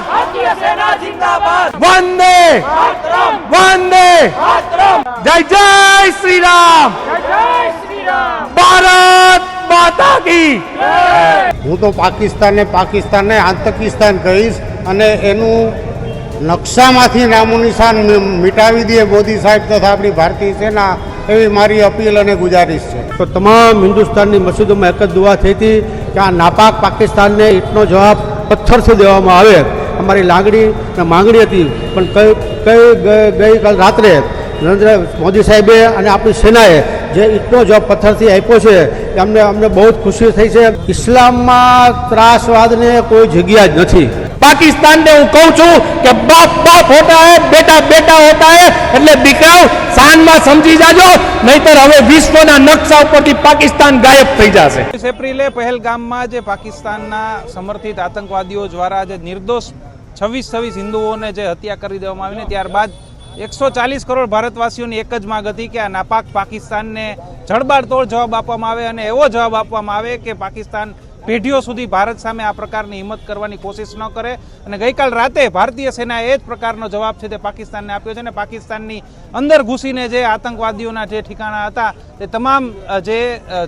भारतीय सेना जिंदाबाद वंदे मातरम वंदे मातरम जय जय श्री राम जय श्री राम भारत माता की હું તો પાકિસ્તાનને આતંકિસ્તાન કહીશ અને એનું નકશામાંથી નામો નિશાન મિટાવી દે મોદી સાહેબ તથા આપણી ભારતીય સેના એવી મારી અપીલ અને ગુજારિશ છે। તો તમામ હિન્દુસ્તાનની મસ્જિદોમાં એક જ દુઆ થઈ હતી કે આ નાપાક પાકિસ્તાનને ઈંટનો જવાબ પથ્થરથી દેવામાં આવે। અમારી લાગણી અને માંગણી હતી, પણ ગઈકાલ રાત્રે નરેન્દ્ર મોદી સાહેબે અને આપણી સેનાએ જે ઈંટનો જવાબ પથ્થરથી આપ્યો છે એ અમને બહુ જ ખુશી થઈ છે। ઇસ્લામમાં ત્રાસવાદને કોઈ જગ્યા જ નથી। पाकिस्तान ने हूँ कहूँ छू कि बाप बाप होता है बेटा बेटा होता है એટલે દીકરાઓ શાનમાં સમજી જાજો, નહીતર હવે વિશ્વના નકશા ઉપરથી પાકિસ્તાન ગાયબ થઈ જશે। 20 એપ્રિલે પહેલગામમાં જે પાકિસ્તાનના સમર્થિત આતંકવાદીઓ દ્વારા જે નિર્દોષ 26 હિન્દુઓને જે હત્યા કરી દેવામાં આવીને ત્યારબાદ 140 કરોડ ભારતવાસીઓની એક જ માંગ હતી કે આ નાપાક પાકિસ્તાનને જડબાતોડ જવાબ આપવામાં આવે અને એવો જવાબ આપવામાં આવે કે પાકિસ્તાન પેઢીઓ સુધી ભારત સામે આ પ્રકારની હિંમત કરવાની કોશિશ ન કરે। અને ગઈકાલ રાતે ભારતીય સેનાએ એ જ પ્રકારનો જવાબ છે તે પાકિસ્તાનને આપ્યો છે અને પાકિસ્તાનની અંદર ઘૂસીને જે આતંકવાદીઓના જે ઠેકાણા હતા તે તમામ જે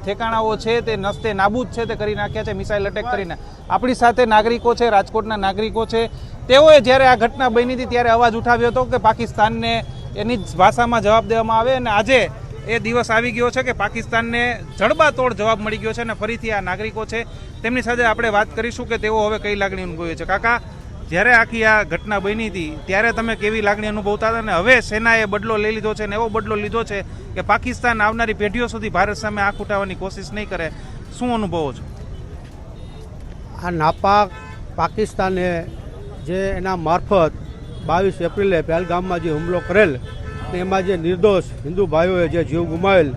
ઠેકાણાઓ છે તે નસ્તે નાબૂદ છે તે કરી નાખ્યા છે મિસાઇલ અટેક કરીને। આપણી સાથે નાગરિકો છે, રાજકોટના નાગરિકો છે, તેઓએ જ્યારે આ ઘટના બની હતી ત્યારે અવાજ ઉઠાવ્યો હતો કે પાકિસ્તાનને એની જ ભાષામાં જવાબ દેવામાં આવે અને આજે એ દિવસ આવી ગયો છે કે પાકિસ્તાનને જડબાતોડ જવાબ મળી ગયો છે અને ફરીથી આ નાગરિકો છે તેમની સાથે આપણે વાત કરીશું કે તેઓ હવે કઈ લાગણી અનુભવે છે। કાકા, જ્યારે આખી આ ઘટના બની હતી ત્યારે તમે કેવી લાગણી અનુભવતા હતા અને હવે સેનાએ બદલો લઈ લીધો છે અને એવો બદલો લીધો છે કે પાકિસ્તાન આવનારી પેઢીઓ સુધી ભારત સામે આંખ ઉઠાવવાની કોશિશ નહીં કરે, શું અનુભવો છો? આ નાપાક પાકિસ્તાને જે એના મારફત 22 એપ્રિલે પહેલગામમાં જે હુમલો કરેલ એમાં જે નિર્દોષ હિન્દુ ભાઈઓએ જે જીવ ગુમાવેલ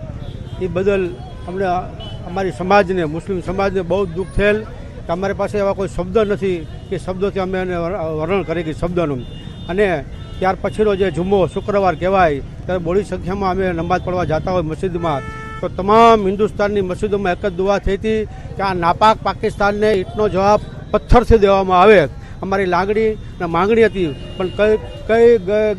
એ બદલ અમને અમારી સમાજને, મુસ્લિમ સમાજને બહુ જ દુઃખ થયેલ કે અમારી પાસે એવા કોઈ શબ્દ નથી કે શબ્દોથી અમે એને વર્ણન કરી કે શબ્દનું। અને ત્યાર પછીનો જે જુમ્મો શુક્રવાર કહેવાય ત્યારે બોડી સંખ્યામાં અમે નમાઝ પડવા જતા હોય મસ્જિદમાં, તો તમામ હિન્દુસ્તાનની મસ્જિદોમાં એક જ દુઆ થઈ હતી કે આ નાપાક પાકિસ્તાનને ઈંટનો જવાબ પથ્થરથી દેવામાં આવે। અમારી લાગણી અને માંગણી હતી, પણ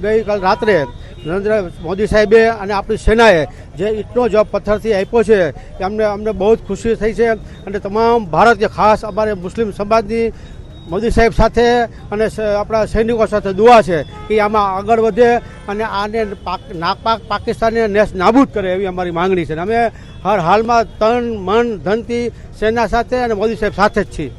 ગઈકાલ રાત્રે નરેન્દ્ર મોદી સાહેબે અને આપણી સેનાએ જે ઈંટનો જવાબ પથ્થરથી આપ્યો છે એ અમને બહુ જ ખુશી થઈ છે। અને તમામ ભારતીય, ખાસ અમારે મુસ્લિમ સમાજની મોદી સાહેબ સાથે અને આપણા સૈનિકો સાથે દુઆ છે કે આમાં આગળ વધે અને આને નાપાક પાકિસ્તાનને નેસ નાબૂદ કરે એવી અમારી માંગણી છે। અમે હર હાલમાં તન મન ધનથી સેના સાથે અને મોદી સાહેબ સાથે જ છીએ।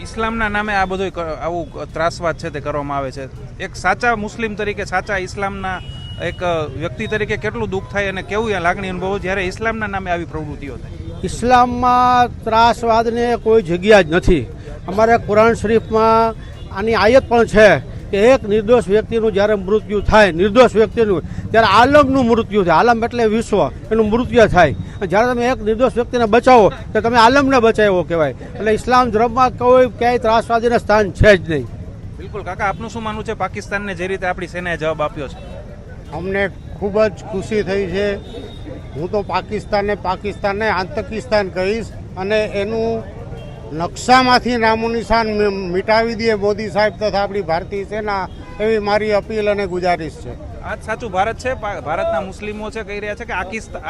ઇસ્લામના નામે આ બધું આવું ત્રાસવાદ છે તે કરવામાં આવે છે। એક સાચા મુસ્લિમ તરીકે, સાચા ઇસ્લામના એક વ્યક્તિ તરીકે કેટલું દુઃખ થાય અને કેવું આ લાગણી અનુભવો જ્યારે ઇસ્લામના નામે આવી પ્રવૃત્તિઓ થાય? ઇસ્લામમાં ત્રાસવાદને કોઈ જગ્યા જ નથી। અમારે કુરાન શરીફમાં આની આયત પણ છે કે એક નિર્દોષ વ્યક્તિનું જ્યારે મૃત્યુ થાય, નિર્દોષ વ્યક્તિનું, ત્યારે આલમનું મૃત્યુ થાય। આલમ એટલે વિશ્વ, એનું મૃત્યુ થાય। જ્યારે તમે એક નિર્દોષ વ્યક્તિને બચાવો તો તમે આલમને બચાવ્યો કહેવાય। એટલે ઇસ્લામ ધર્મમાં કોઈ ક્યાંય ત્રાસવાદીના સ્થાન છે જ નહીં। બિલકુલ કાકા, આપનું શું માનવું છે પાકિસ્તાનને જે રીતે આપણી સેનાએ જવાબ આપ્યો છે? અમને ખૂબ જ ખુશી થઈ છે। હું તો પાકિસ્તાનને આતંકિસ્તાન કહીશ અને એનું નકશામાંથી નામો નિશાન મિટાવી દે મોદી સાહેબ તથા આપણી ભારતીય સેના એવી મારી અપીલ અને ગુજારિશ છે। આ સાચું ભારત છે, ભારતના મુસ્લિમો છે કહી રહ્યા છે કે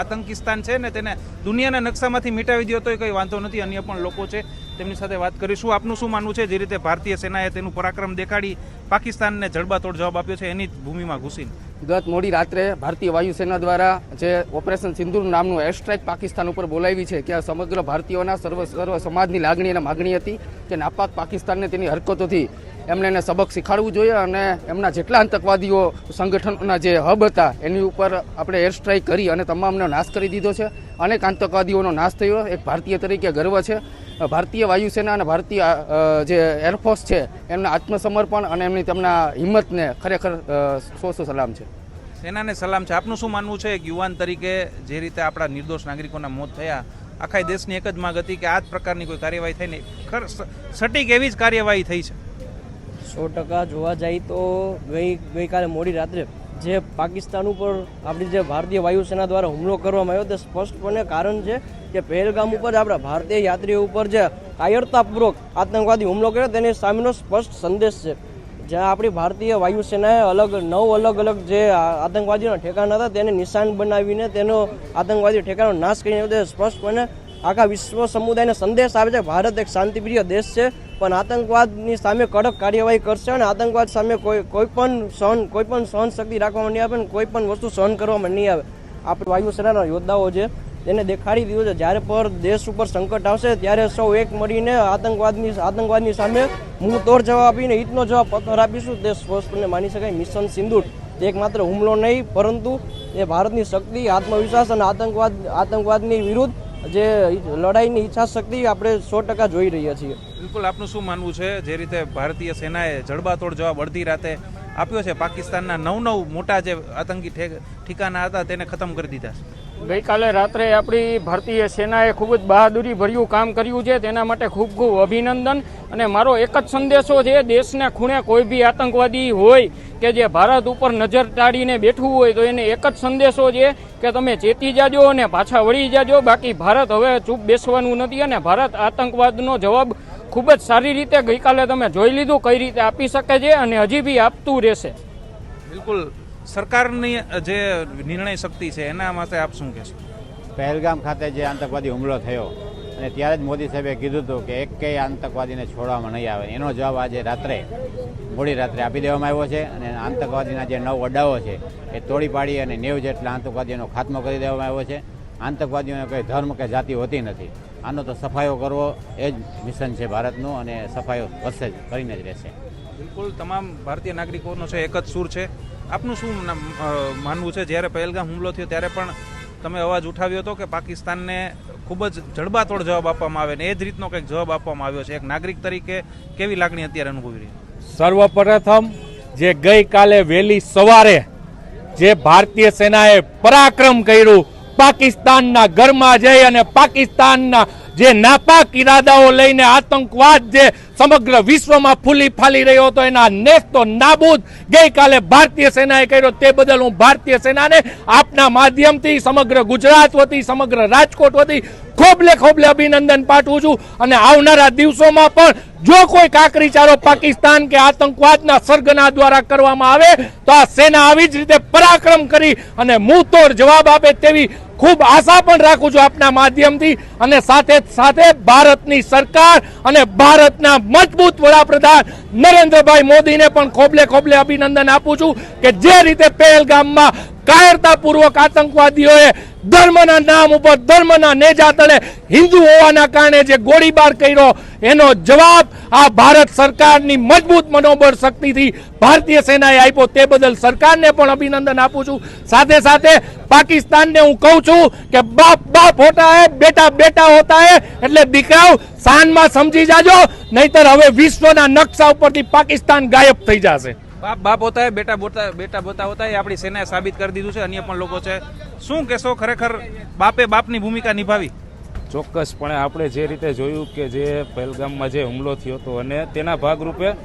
આતંકિસ્તાન છે ને તેને દુનિયાના નકશામાંથી મિટાવી દો તો કંઈ વાંધો નથી। અન્ય પણ લોકો છે તેમની સાથે વાત કરીશું। આપનું શું માનવું છે જે રીતે ભારતીય સેનાએ તેનું પરાક્રમ દેખાડી પાકિસ્તાનને જડબાતોડ જવાબ આપ્યો છે એની ભૂમિમાં ઘૂસીને? ગત મોડી રાત્રે ભારતીય વાયુસેના દ્વારા જે ઓપરેશન સિંદૂર નામનું એર સ્ટ્રાઇક પાકિસ્તાન ઉપર બોલાવી છે કે સમગ્ર ભારતીયોના સર્વ સમાજની લાગણી અને માગણી હતી કે નાપાક પાકિસ્તાનને તેની હરકતોથી એમને એને સબક શીખવાડવું જોઈએ અને એમના જેટલા આતંકવાદીઓ સંગઠનોના જે હબ હતા એની ઉપર આપણે એર સ્ટ્રાઇક કરી અને તમામનો નાશ કરી દીધો છે। અનેક આતંકવાદીઓનો નાશ થયો, એક ભારતીય તરીકે ગર્વ છે। ભારતીય વાયુસેના અને ભારતીય જે એરફોર્સ છે એમના આત્મસમર્પણ અને એમની તેમના હિંમતને ખરેખર સો સલામ છે। સેનાને સલામ છે। આપનું શું માનવું છે એક યુવાન તરીકે જે રીતે આપણા નિર્દોષ નાગરિકોના મોત થયા, આખા દેશની એક જ માંગ હતી કે આ જ પ્રકારની કોઈ કાર્યવાહી થઈ નહીં, સટીક એવી જ કાર્યવાહી થઈ છે? 100% જોવા જાય તો ગઈકાલે મોડી રાત્રે જે પાકિસ્તાન ઉપર આપણી જે ભારતીય વાયુસેના દ્વારા હુમલો કરવામાં આવ્યો તે સ્પષ્ટપણે કારણ છે કે પહેલગામ ઉપર આપણા ભારતીય યાત્રીઓ ઉપર જે કાયરતાપૂર્વક આતંકવાદી હુમલો કર્યો તેની સામેનો સ્પષ્ટ સંદેશ છે। જ્યાં આપણી ભારતીય વાયુસેનાએ અલગ જે આતંકવાદીઓના ઠેકાણા હતા તેને નિશાન બનાવીને તેનો આતંકવાદી ઠેકાણો નાશ કરીને તે સ્પષ્ટપણે આખા વિશ્વ સમુદાયને સંદેશ આવે છે ભારત એક શાંતિપ્રિય દેશ છે, પણ આતંકવાદની સામે કડક કાર્યવાહી કરશે અને આતંકવાદ સામે કોઈ પણ સહન શક્તિ રાખવામાં નહીં આવે અને કોઈ પણ વસ્તુ સહન કરવામાં નહીં આવે. આપણે વાયુસેનાના યોદ્ધાઓ છે તેને દેખાડી દીધું છે જ્યારે પર દેશ ઉપર સંકટ આવશે ત્યારે સૌ એક મળીને આતંકવાદની સામે મુંહ તોડ જવાબ આપીને ઈટનો જવાબ પથ્થર આપીશું. તે સ્પષ્ટપણે માની શકાય મિશન સિંદૂર એક માત્ર હુમલો નહીં પરંતુ એ ભારતની શક્તિ, આત્મવિશ્વાસ અને આતંકવાદની વિરુદ્ધ જે લડાઈની ઈચ્છા શક્તિ આપણે 100% જોઈ રહ્યા છીએ. બિલકુલ, આપનું શું માનવું છે જે રીતે ભારતીય સેનાએ જડબાતોડ જવાબ અડધી રાતે આપ્યો છે, પાકિસ્તાનના 9 મોટા જે આતંકી ઠિકાના હતા તેને ખતમ કરી દીધા છે? ગઈકાલે રાત્રે આપણી ભારતીય સેનાએ ખૂબ જ બહાદુરીભર્યું કામ કર્યું છે, તેના માટે ખૂબ ખૂબ અભિનંદન. અને મારો એક જ સંદેશો છે, દેશના ખૂણે કોઈ બી આતંકવાદી હોય કે જે ભારત ઉપર નજર ટાળીને બેઠું હોય તો એને એક જ સંદેશો છે કે તમે ચેતી જાજો અને પાછા વળી જાજો. બાકી ભારત હવે ચૂપ બેસવાનું નથી અને ભારત આતંકવાદનો જવાબ ખૂબ જ સારી રીતે ગઈકાલે તમે જોઈ લીધું કઈ રીતે આપી શકે છે અને હજી બી આપતું રહેશે. બિલકુલ, સરકારની જે નિર્ણય શક્તિ છે એના માટે આપ શું કહેશો? પહેલગામ ખાતે જે આતંકવાદી હુમલો થયો અને ત્યારે જ મોદી સાહેબે કીધું હતું કે એકેય આતંકવાદીને છોડવામાં નહીં આવે, એનો જવાબ આજે મોડી રાત્રે આપી દેવામાં આવ્યો છે. અને આતંકવાદીના જે 9 અડ્ડાઓ છે એ તોડી પાડી અને 90 જેટલા આતંકવાદીઓનો ખાત્મો કરી દેવામાં આવ્યો છે. આતંકવાદીઓને કોઈ ધર્મ કે જાતિ હોતી નથી. આનો તો સફાયો કરવો એ જ મિશન છે ભારતનું અને સફાયો કરશે જ, કરીને જ રહેશે. બિલકુલ, તમામ ભારતીય નાગરિકોનો છે એક જ સૂર છે. આપનું શું માનવું છે? જ્યારે પહેલગામ હુમલો થયો ત્યારે પણ તમે અવાજ ઉઠાવ્યો હતો કે પાકિસ્તાનને ખૂબ જ જડબાતોડ જવાબ આપવામાં આવે ને એ જ રીતનો કંઈક જવાબ આપવામાં આવ્યો છે. એક નાગરિક તરીકે કેવી લાગણી અત્યારે અનુભવી રહી? સર્વપ્રથમ જે ગઈકાલે વહેલી સવારે જે ભારતીય સેનાએ પરાક્રમ કર્યું, પાકિસ્તાનના ઘરમાં જઈ અને પાકિસ્તાનના જે નાપાક ઇરાદાઓ લઈને આતંકવાદ જે સમગ્ર વિશ્વમાં ફૂલી ફાલી રહ્યો હતો એના નેસ્તો નાબૂદ ગઈકાલે ભારતીય સેનાએ કર્યો, તે બદલ હું ભારતીય સેનાને આપના માધ્યમથી સમગ્ર ગુજરાત વતી, સમગ્ર રાજકોટ વતી ખોબલે અભિનંદન પાઠવું છું. અને આવનારા દિવસોમાં પણ જો કોઈ કાકરીચારો પાકિસ્તાન કે આતંકવાદના સરગના દ્વારા કરવામાં આવે તો આ સેના આવી જ રીતે પરાક્રમ કરી અને મુંહતોડ જવાબ આપે તેવી ખૂબ આશા પણ રાખું છું આપના માધ્યમથી. અને સાથે ભારતની સરકાર અને ભારતના મજબૂત વડાપ્રધાન નરેન્દ્રભાઈ મોદીને પણ ખોબલે અભિનંદન આપું છું કે જે રીતે પહેલગામમાં કાયરતાપૂર્વક આતંકવાદીઓએ ધર્મના નામ ઉપર, ધર્મના નેજા તળે હિન્દુ હોવાના કારણે જે ગોળીબાર કર્યો એનો જવાબ આ ભારત સરકારની મજબૂત મનોબળ શક્તિથી ભારતીય સેનાએ આપ્યો, તે બદલ સરકારને પણ અભિનંદન આપું છું. સાથે પાકિસ્તાનને હું કહું છું કે બાપ હોતા હે, બેટા હોતા હે. એટલે દીકરાઓ શાનમાં સમજી જાજો, નહીતર હવે વિશ્વના નકશા ઉપરથી પાકિસ્તાન ગાયબ થઈ જશે. બાપ હોતા હે, બેટા હોતા હે, આપણી સેનાએ સાબિત કરી દીધું છે. અન્ય પણ લોકો છે. શું કહેશો, ખરેખર બાપે બાપની ભૂમિકા નિભાવી? ચોક્કસપણે આપણે જે રીતે જોયું કે જે પહેલગામમાં જે હુમલો થયો હતો અને તેના ભાગરૂપે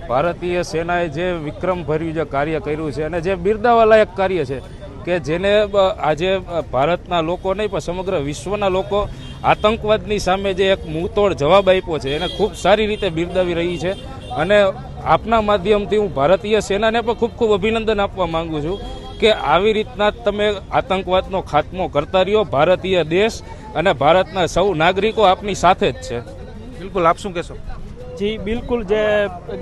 ભારતીય સેનાએ જે વિક્રમભર્યું જે કાર્ય કર્યું છે અને જે બિરદાવાલાયક કાર્ય છે કે જેને આજે ભારતના લોકો નહીં પણ સમગ્ર વિશ્વના લોકો આતંકવાદની સામે જે એક મુંહતોડ જવાબ આપ્યો છે એને ખૂબ સારી રીતે બિરદાવી રહી છે. અને આપના માધ્યમથી હું ભારતીય સેનાને પણ ખૂબ અભિનંદન આપવા માંગુ છું કે આવી રીતના તમે આતંકવાદનો ખાત્મો કરતા રહ્યો. ભારતીય દેશ અને ભારતના સૌ નાગરિકો આપની સાથે જ છે. બિલકુલ, આપ શું કહેશો? જી બિલકુલ, જે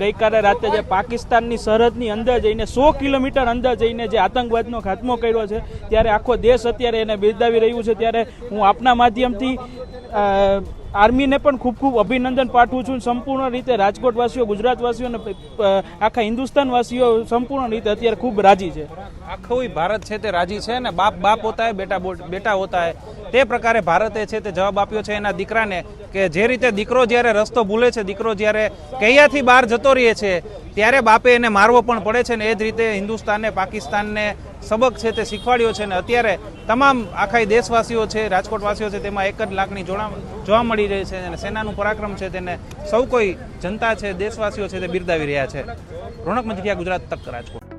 ગઈકાલે રાતે જે પાકિસ્તાનની સરહદની અંદર જઈને 100 કિલોમીટર અંદર જઈને જે આતંકવાદનો ખાત્મો કર્યો છે ત્યારે આખો દેશ અત્યારે એને બિરદાવી રહ્યું છે. ત્યારે હું આપના માધ્યમથી આર્મીને પણ ખૂબ અભિનંદન પાઠવું છું. સંપૂર્ણ રીતે રાજકોટવાસીઓ, ગુજરાતવાસીઓ અને આખા હિન્દુસ્તાનવાસીઓ સંપૂર્ણ રીતે અત્યારે ખૂબ રાજી છે. આખું ભારત છે તે રાજી છે ને બાપ હોતા હે, બેટા હોતા હે. તે પ્રકારે ભારતે છે તે જવાબ આપ્યો છે એના દીકરાને કે જે રીતે દીકરો જ્યારે રસ્તો ભૂલે છે, દીકરો જ્યારે કૈયાથી બહાર જતો રહે છે ત્યારે બાપે એને મારવો પણ પડે છે ને એ જ રીતે હિન્દુસ્તાનને, પાકિસ્તાનને સબક છે તે શીખવાડ્યો છે. ને અત્યારે તમામ આખા દેશવાસીઓ છે, રાજકોટવાસીઓ છે, તેમાં એક જ લાગણી જોવા મળી રહી છે અને સેનાનું પરાક્રમ છે તેને સૌ કોઈ જનતા છે, દેશવાસીઓ છે તે બિરદાવી રહ્યા છે. રોનક મજીઠિયા, ગુજરાત તક, રાજકોટ.